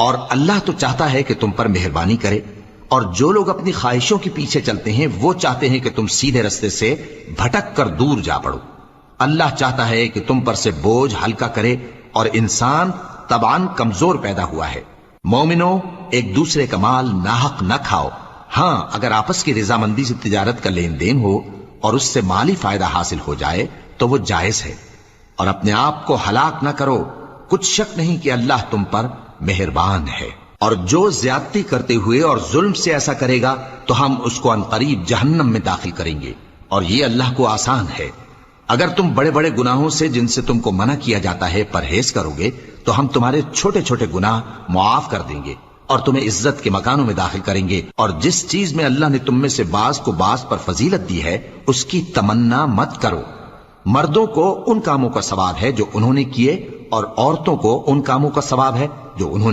اور اللہ تو چاہتا ہے کہ تم پر مہربانی کرے، اور جو لوگ اپنی خواہشوں کے پیچھے چلتے ہیں وہ چاہتے ہیں کہ تم سیدھے رستے سے بھٹک کر دور جا پڑو۔ اللہ چاہتا ہے کہ تم پر سے بوجھ ہلکا کرے، اور انسان طبعاً کمزور پیدا ہوا ہے۔ مومنو، ایک دوسرے کا مال ناحق نہ کھاؤ، ہاں اگر آپس کی رضامندی سے تجارت کا لین دین ہو اور اس سے مالی فائدہ حاصل ہو جائے تو وہ جائز ہے، اور اپنے آپ کو ہلاک نہ کرو، کچھ شک نہیں کہ اللہ تم پر مہربان ہے۔ اور جو زیادتی کرتے ہوئے اور ظلم سے ایسا کرے گا تو ہم اس کو عنقریب جہنم میں داخل کریں گے، اور یہ اللہ کو آسان ہے۔ اگر تم بڑے بڑے گناہوں سے جن سے تم کو منع کیا جاتا ہے پرہیز کرو گے تو ہم تمہارے چھوٹے چھوٹے گناہ معاف کر دیں گے اور تمہیں عزت کے مکانوں میں داخل کریں گے۔ اور جس چیز میں اللہ نے تم میں سے بعض کو بعض پر فضیلت دی ہے اس کی تمنا مت کرو۔ مردوں کو ان کاموں کا ثواب ہے جو انہوں نے کیے، اور عورتوں کو ان کاموں کا ثواب ہے جو انہوں نے